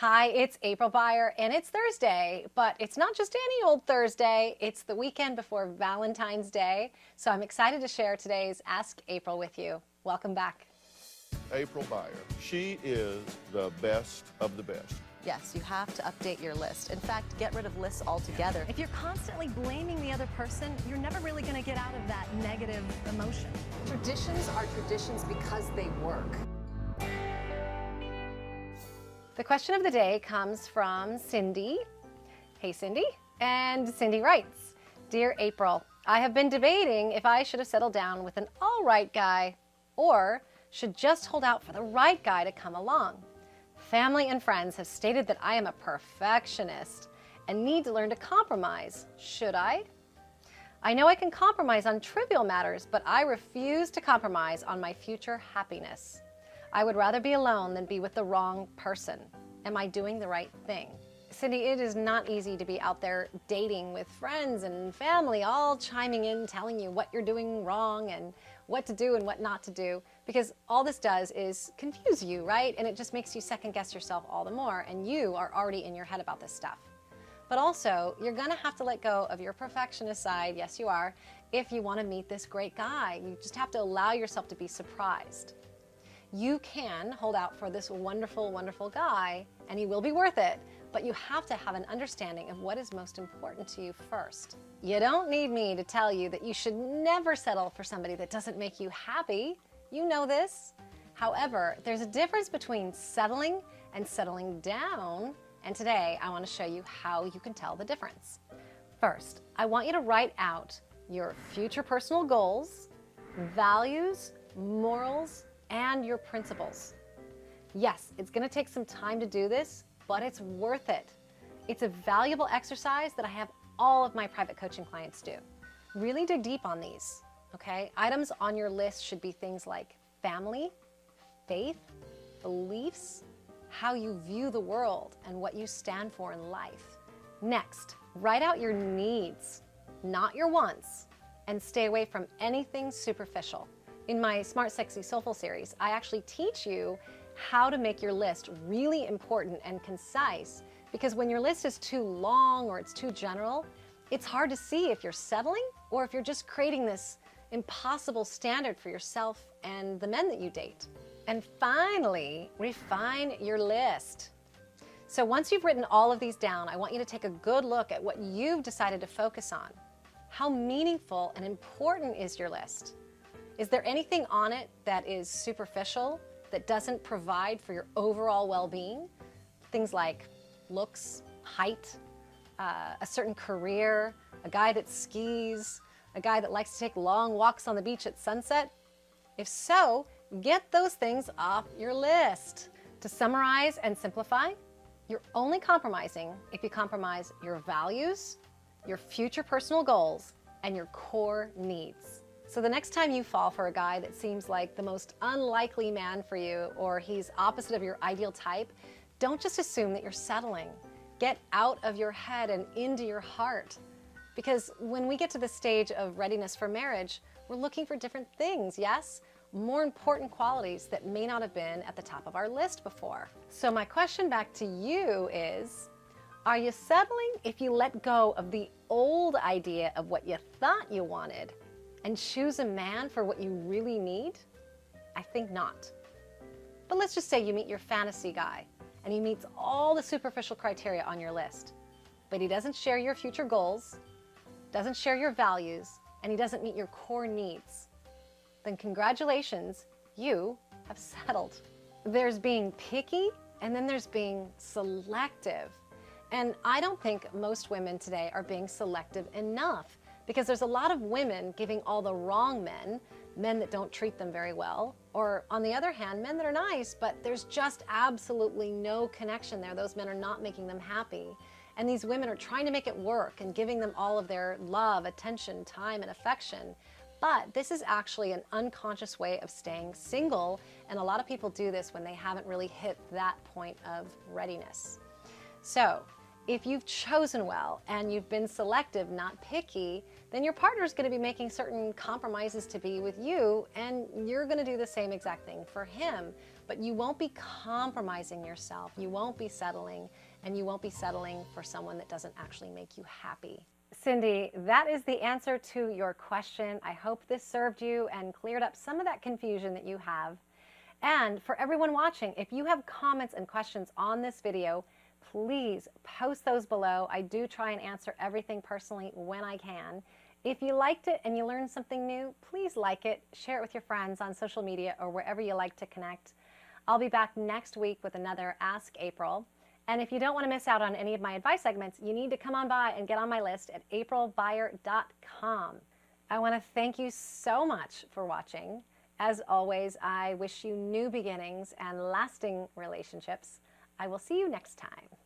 Hi, it's April Beyer, and it's Thursday, but it's not just any old Thursday. It's the weekend before Valentine's Day, so I'm excited to share today's Ask April with you. Welcome back. April Beyer. She is the best of the best. Yes, you have to update your list. In fact, get rid of lists altogether. If you're constantly blaming the other person, you're never really going to get out of that negative emotion. Traditions are traditions because they work. The question of the day comes from Cindy. Hey, Cindy. And Cindy writes, Dear April, I have been debating if I should have settled down with an all right guy or should just hold out for the right guy to come along. Family and friends have stated that I am a perfectionist and need to learn to compromise. Should I? I know I can compromise on trivial matters, but I refuse to compromise on my future happiness. I would rather be alone than be with the wrong person. Am I doing the right thing? Cindy, it is not easy to be out there dating with friends and family all chiming in, telling you what you're doing wrong and what to do and what not to do, because all this does is confuse you, right? And it just makes you second guess yourself all the more, and you are already in your head about this stuff. But also, you're gonna have to let go of your perfectionist side, yes you are, if you wanna meet this great guy. You just have to allow yourself to be surprised. You can hold out for this wonderful, wonderful guy, and he will be worth it, but you have to have an understanding of what is most important to you first. You don't need me to tell you that you should never settle for somebody that doesn't make you happy. You know this. However, there's a difference between settling and settling down, and today I want to show you how you can tell the difference. First, I want you to write out your future personal goals, values, morals, and your principles. Yes, it's going to take some time to do this, but it's worth it. It's a valuable exercise that I have all of my private coaching clients do. Really dig deep on these, okay? Items on your list should be things like family, faith, beliefs, how you view the world, and what you stand for in life. Next, write out your needs, not your wants, and stay away from anything superficial. In my Smart, Sexy, Soulful series, I actually teach you how to make your list really important and concise, because when your list is too long or it's too general, it's hard to see if you're settling or if you're just creating this impossible standard for yourself and the men that you date. And finally, refine your list. So once you've written all of these down, I want you to take a good look at what you've decided to focus on. How meaningful and important is your list? Is there anything on it that is superficial, that doesn't provide for your overall well-being? Things like looks, height, a certain career, a guy that skis, a guy that likes to take long walks on the beach at sunset? If so, get those things off your list. To summarize and simplify, you're only compromising if you compromise your values, your future personal goals, and your core needs. So the next time you fall for a guy that seems like the most unlikely man for you, or he's opposite of your ideal type, don't just assume that you're settling. Get out of your head and into your heart. Because when we get to the stage of readiness for marriage, we're looking for different things, yes? More important qualities that may not have been at the top of our list before. So my question back to you is, are you settling if you let go of the old idea of what you thought you wanted and choose a man for what you really need? I think not. But let's just say you meet your fantasy guy and he meets all the superficial criteria on your list, but he doesn't share your future goals, doesn't share your values, and he doesn't meet your core needs. Then congratulations, you have settled. There's being picky, and then there's being selective. And I don't think most women today are being selective enough, because there's a lot of women giving all the wrong men that don't treat them very well, or on the other hand, men that are nice, but there's just absolutely no connection there. Those men are not making them happy. And these women are trying to make it work and giving them all of their love, attention, time, and affection. But this is actually an unconscious way of staying single, and a lot of people do this when they haven't really hit that point of readiness. So if you've chosen well and you've been selective, not picky, then your partner is going to be making certain compromises to be with you, and you're going to do the same exact thing for him. but you won't be compromising yourself. You won't be settling, and you won't be settling for someone that doesn't actually make you happy. Cindy, that is the answer to your question. I hope this served you and cleared up some of that confusion that you have. And for everyone watching, if you have comments and questions on this video, please post those below. I do try and answer everything personally when I can. If you liked it and you learned something new, please like it, share it with your friends on social media or wherever you like to connect. I'll be back next week with another Ask April. And if you don't want to miss out on any of my advice segments, you need to come on by and get on my list at aprilbeyer.com. I want to thank you so much for watching. As always, I wish you new beginnings and lasting relationships. I will see you next time.